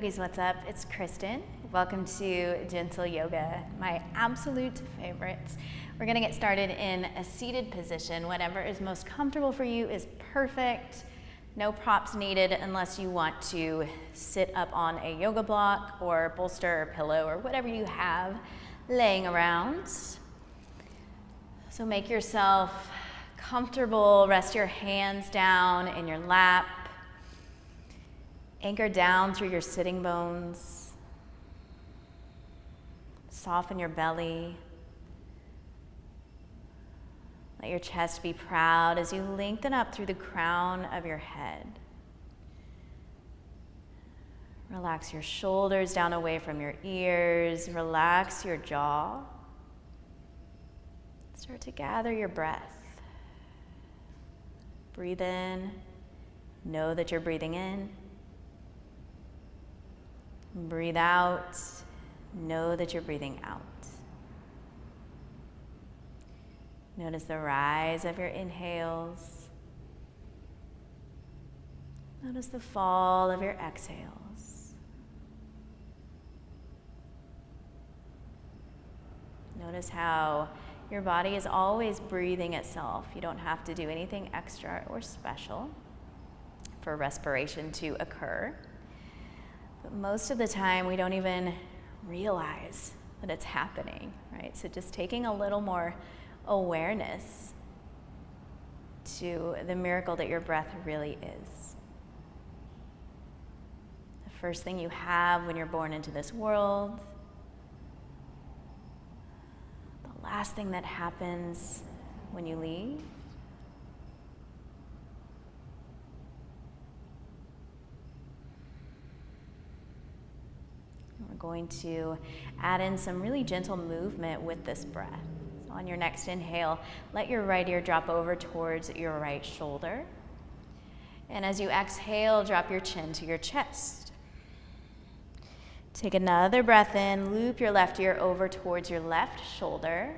ladies, what's up? It's Kristen. Welcome to Gentle Yoga, my absolute favorite. We're gonna get started in a seated position. Whatever is most comfortable for you is perfect. No props needed unless you want to sit up on a yoga block or bolster or pillow or whatever you have laying around. So make yourself comfortable. Rest your hands down in your lap. Anchor down through your sitting bones. Soften your belly. Let your chest be proud as you lengthen up through the crown of your head. Relax your shoulders down away from your ears. Relax your jaw. Start to gather your breath. Breathe in. Know that you're breathing in. Breathe out. Know that you're breathing out. Notice the rise of your inhales. Notice the fall of your exhales. Notice how your body is always breathing itself. You don't have to do anything extra or special for respiration to occur. But most of the time, we don't even realize that it's happening, right? So just taking a little more awareness to the miracle that your breath really is. The first thing you have when you're born into this world, the last thing that happens when you leave. We're going to add in some really gentle movement with this breath. So on your next inhale, let your right ear drop over towards your right shoulder. And as you exhale, drop your chin to your chest. Take another breath in, loop your left ear over towards your left shoulder.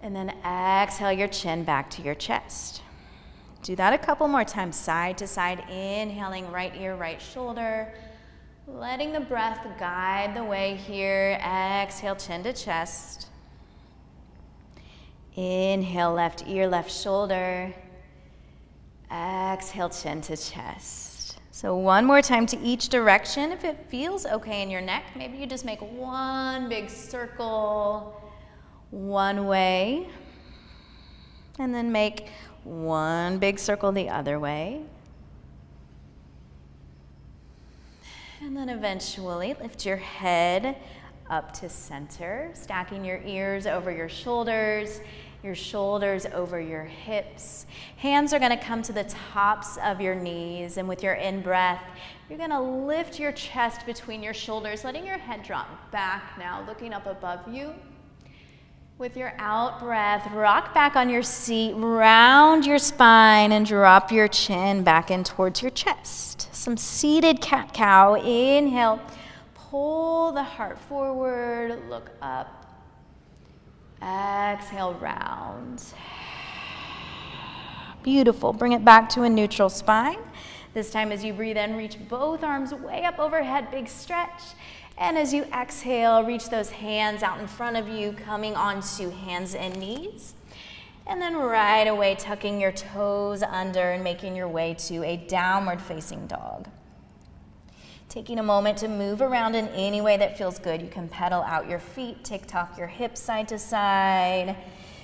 And then exhale your chin back to your chest. Do that a couple more times, side to side, inhaling right ear, right shoulder. Letting the breath guide the way here. Exhale, chin to chest. Inhale, left ear, left shoulder. Exhale, chin to chest. So one more time to each direction. If it feels okay in your neck, maybe you just make one big circle one way. And then make one big circle the other way. And then eventually lift your head up to center, stacking your ears over your shoulders over your hips. Hands are gonna come to the tops of your knees, and with your in-breath, you're gonna lift your chest between your shoulders, letting your head drop back now, looking up above you. With your out breath, rock back on your seat, round your spine, and drop your chin back in towards your chest. Some seated cat-cow. Inhale, pull the heart forward, look up. Exhale, round. Beautiful. Bring it back to a neutral spine. This time as you breathe in, reach both arms way up overhead, big stretch. And as you exhale, reach those hands out in front of you, coming onto hands and knees. And then right away, tucking your toes under and making your way to a downward facing dog. Taking a moment to move around in any way that feels good. You can pedal out your feet, tick-tock your hips side to side.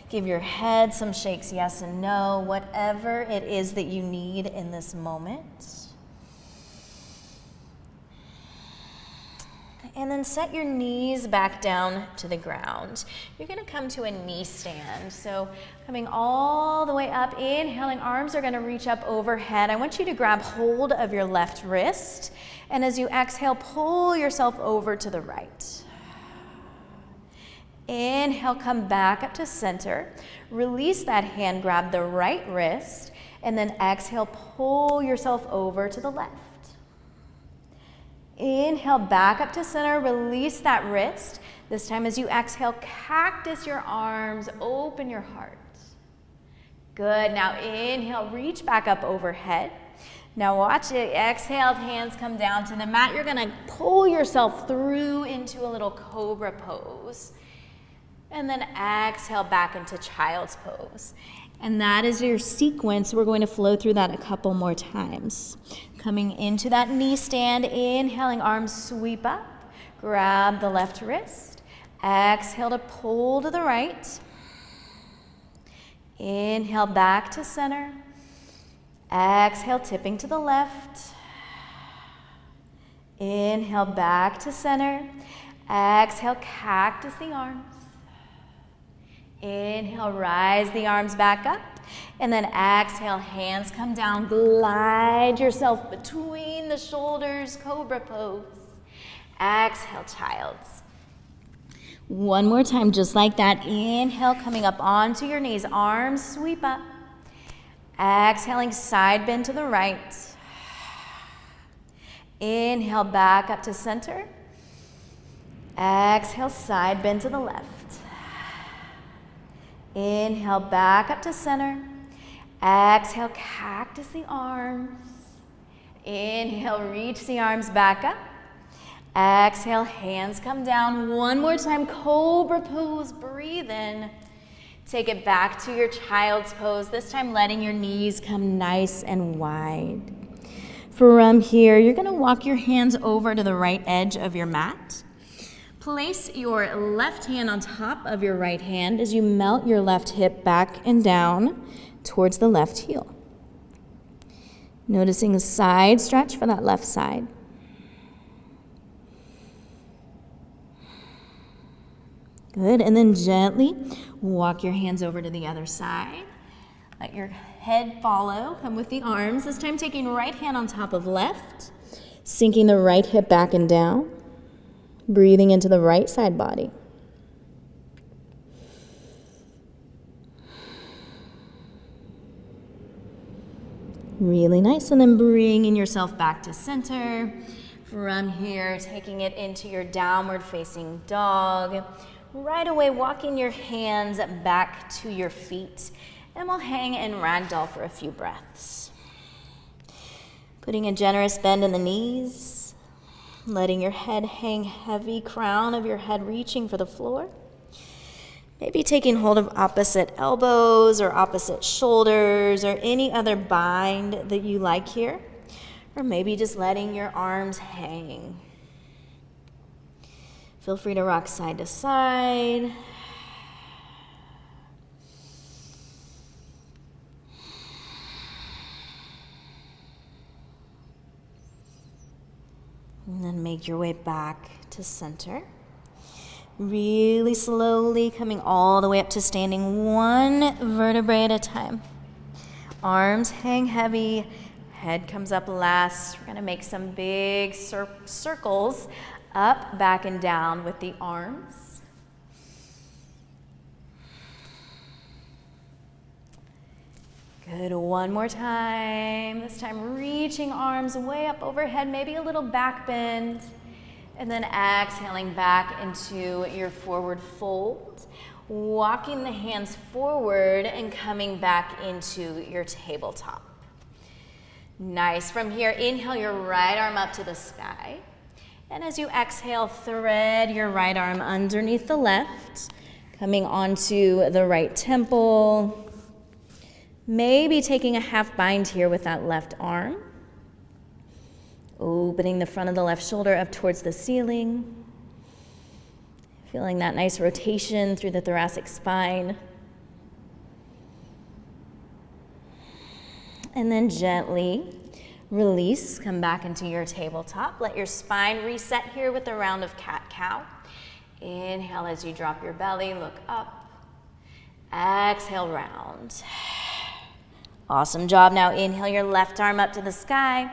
Give your head some shakes, yes and no, whatever it is that you need in this moment. And then set your knees back down to the ground. You're gonna come to a knee stand. So coming all the way up, inhaling, arms are gonna reach up overhead. I want you to grab hold of your left wrist. And as you exhale, pull yourself over to the right. Inhale, come back up to center. Release that hand, grab the right wrist. And then exhale, pull yourself over to the left. Inhale, back up to center, release that wrist. This time as you exhale, cactus your arms, open your heart. Good, now inhale, reach back up overhead. Now watch it. Exhale, hands come down to the mat. You're gonna pull yourself through into a little cobra pose. And then exhale back into child's pose. And that is your sequence. We're going to flow through that a couple more times. Coming into that knee stand, inhaling, arms sweep up. Grab the left wrist. Exhale to pull to the right. Inhale back to center. Exhale, tipping to the left. Inhale back to center. Exhale, cactus the arms. Inhale, rise the arms back up. And then exhale, hands come down. Glide yourself between the shoulders, cobra pose. Exhale, child's. One more time, just like that. Inhale, coming up onto your knees. Arms sweep up. Exhaling, side bend to the right. Inhale, back up to center. Exhale, side bend to the left. Inhale, back up to center. Exhale, cactus the arms. Inhale, reach the arms back up. Exhale, hands come down. One more time, cobra pose, breathe in. Take it back to your child's pose, this time letting your knees come nice and wide. From here, you're gonna walk your hands over to the right edge of your mat. Place your left hand on top of your right hand as you melt your left hip back and down towards the left heel. Noticing a side stretch for that left side. Good, and then gently walk your hands over to the other side. Let your head follow, come with the arms. This time taking right hand on top of left, sinking the right hip back and down, breathing into the right side body. Really nice, and then bringing yourself back to center. From here, taking it into your downward facing dog. Right away, walking your hands back to your feet, and we'll hang in ragdoll for a few breaths. Putting a generous bend in the knees, letting your head hang heavy, crown of your head reaching for the floor. Maybe taking hold of opposite elbows or opposite shoulders or any other bind that you like here, or maybe just letting your arms hang. Feel free to rock side to side. And then make your way back to center. Really slowly coming all the way up to standing, one vertebrae at a time. Arms hang heavy, head comes up last. We're gonna make some big circles up, back, and down with the arms. Good, one more time. This time reaching arms way up overhead, maybe a little back bend. And then exhaling back into your forward fold. Walking the hands forward and coming back into your tabletop. Nice. From here, inhale your right arm up to the sky. And as you exhale, thread your right arm underneath the left, coming onto the right temple. Maybe taking a half bind here with that left arm. Opening the front of the left shoulder up towards the ceiling. Feeling that nice rotation through the thoracic spine. And then gently release, come back into your tabletop. Let your spine reset here with a round of cat-cow. Inhale as you drop your belly, look up. Exhale, round. Awesome job. Now inhale your left arm up to the sky,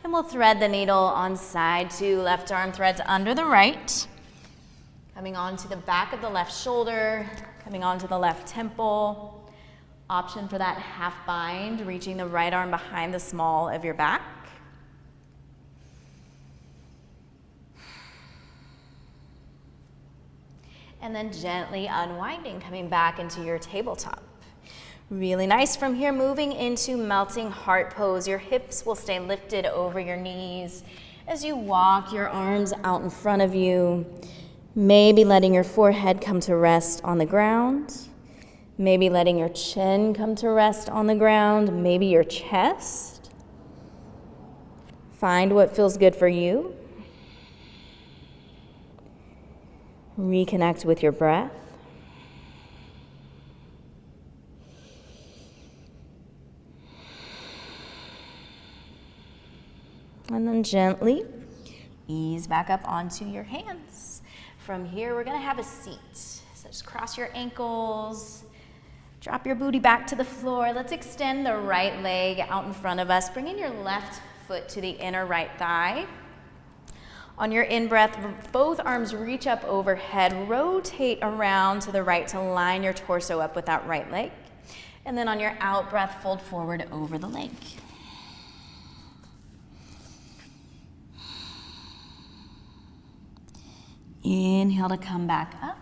and we'll thread the needle on side 2. Left arm threads under the right. Coming onto the back of the left shoulder, coming onto the left temple. Option for that half bind, reaching the right arm behind the small of your back. And then gently unwinding, coming back into your tabletop. Really nice. From here, moving into melting heart pose. Your hips will stay lifted over your knees as you walk your arms out in front of you. Maybe letting your forehead come to rest on the ground. Maybe letting your chin come to rest on the ground. Maybe your chest. Find what feels good for you. Reconnect with your breath. And then gently ease back up onto your hands. From here, we're gonna have a seat. So just cross your ankles, drop your booty back to the floor. Let's extend the right leg out in front of us, bringing your left foot to the inner right thigh. On your in-breath, both arms reach up overhead, rotate around to the right to line your torso up with that right leg. And then on your out-breath, fold forward over the leg. Inhale to come back up.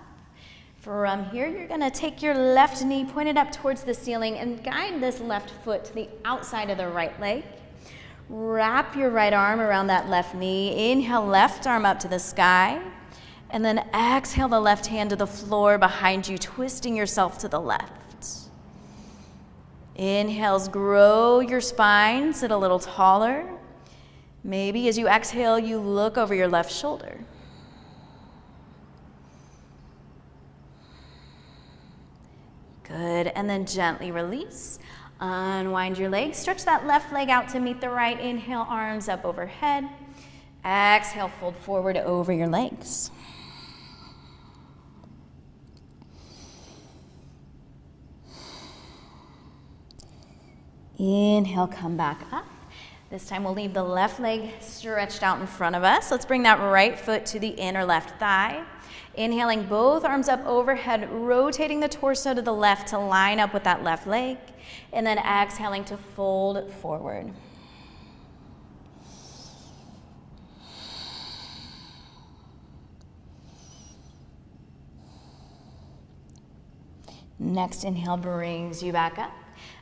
From here, you're gonna take your left knee pointed up towards the ceiling and guide this left foot to the outside of the right leg. Wrap your right arm around that left knee. Inhale, left arm up to the sky. And then exhale the left hand to the floor behind you, twisting yourself to the left. Inhales, grow your spine, sit a little taller. Maybe as you exhale, you look over your left shoulder. Good, and then gently release. Unwind your legs, stretch that left leg out to meet the right. Inhale, arms up overhead. Exhale, fold forward over your legs. Inhale, come back up. This time we'll leave the left leg stretched out in front of us. Let's bring that right foot to the inner left thigh. Inhaling, both arms up overhead, rotating the torso to the left to line up with that left leg. And then exhaling to fold forward. Next inhale brings you back up.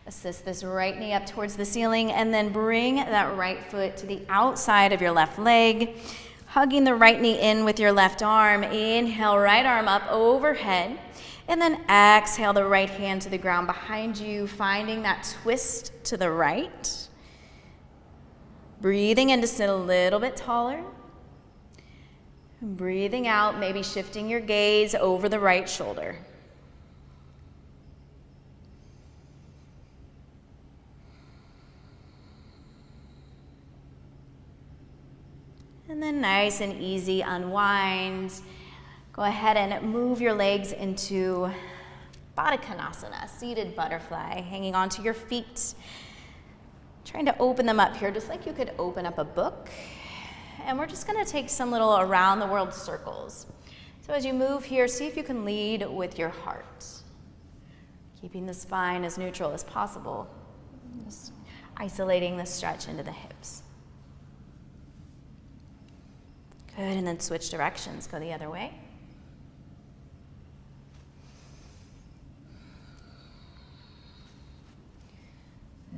Assist this right knee up towards the ceiling and then bring that right foot to the outside of your left leg. Hugging the right knee in with your left arm. Inhale, right arm up overhead. And then exhale the right hand to the ground behind you, finding that twist to the right. Breathing in to sit a little bit taller. Breathing out, maybe shifting your gaze over the right shoulder. And then nice and easy, unwind. Go ahead and move your legs into Baddha Konasana, seated butterfly, hanging onto your feet. Trying to open them up here, just like you could open up a book. And we're just gonna take some little around the world circles. So as you move here, see if you can lead with your heart. Keeping the spine as neutral as possible. Just isolating the stretch into the hips. Good, and then switch directions, go the other way.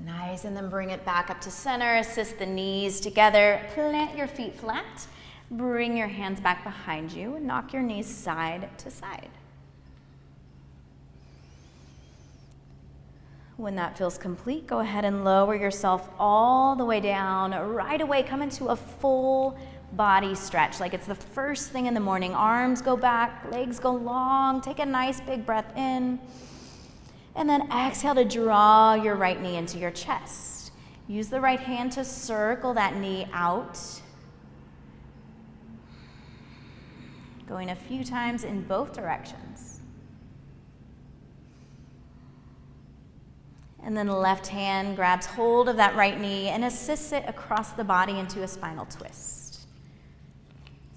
Nice, and then bring it back up to center, assist the knees together, plant your feet flat, bring your hands back behind you, and knock your knees side to side. When that feels complete, go ahead and lower yourself all the way down. Right away, come into a full body stretch, like it's the first thing in the morning. Arms go back, legs go long. Take a nice big breath in. And then exhale to draw your right knee into your chest. Use the right hand to circle that knee out. Going a few times in both directions. And then the left hand grabs hold of that right knee and assists it across the body into a spinal twist.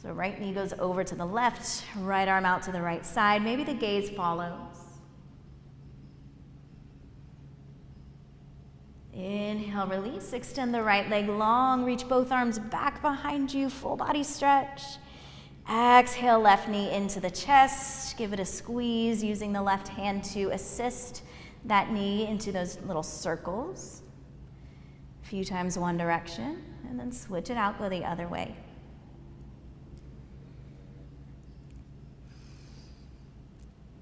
So right knee goes over to the left, right arm out to the right side. Maybe the gaze follows. Inhale, release, extend the right leg long, reach both arms back behind you, full body stretch. Exhale, left knee into the chest, give it a squeeze, using the left hand to assist that knee into those little circles. A few times one direction, and then switch it out, go the other way.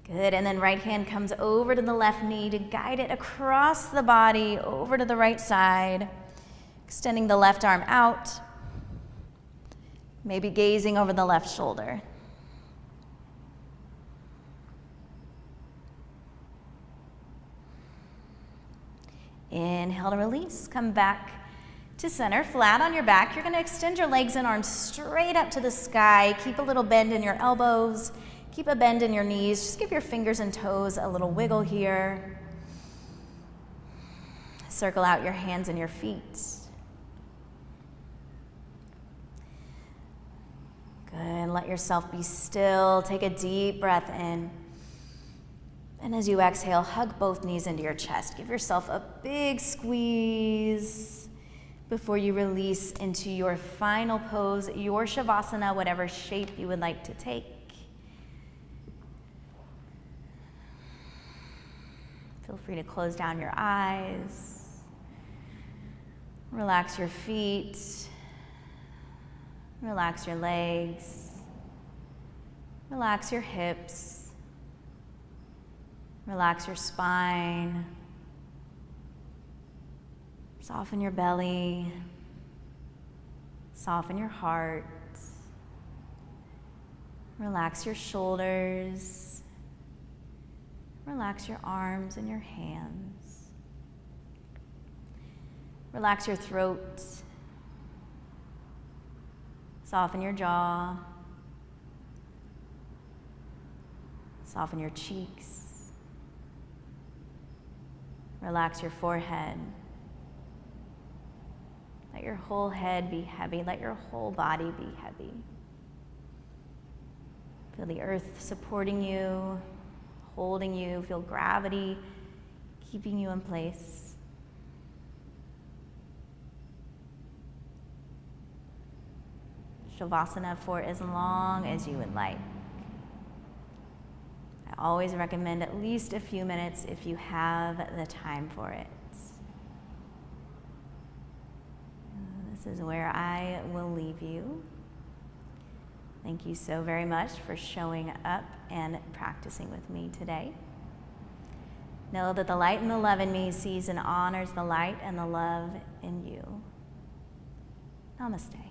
Good, and then right hand comes over to the left knee to guide it across the body, over to the right side, extending the left arm out, maybe gazing over the left shoulder. Inhale to release, come back to center, flat on your back. You're gonna extend your legs and arms straight up to the sky. Keep a little bend in your elbows. Keep a bend in your knees. Just give your fingers and toes a little wiggle here. Circle out your hands and your feet. Good, let yourself be still. Take a deep breath in. And as you exhale, hug both knees into your chest. Give yourself a big squeeze before you release into your final pose, your Shavasana, whatever shape you would like to take. Feel free to close down your eyes. Relax your feet. Relax your legs. Relax your hips. Relax your spine. Soften your belly. Soften your heart. Relax your shoulders. Relax your arms and your hands. Relax your throat. Soften your jaw. Soften your cheeks. Relax your forehead. Let your whole head be heavy. Let your whole body be heavy. Feel the earth supporting you, holding you. Feel gravity keeping you in place. Shavasana for as long as you would like. I always recommend at least a few minutes if you have the time for it. This is where I will leave you. Thank you so very much for showing up and practicing with me today. Know that the light and the love in me sees and honors the light and the love in you. Namaste.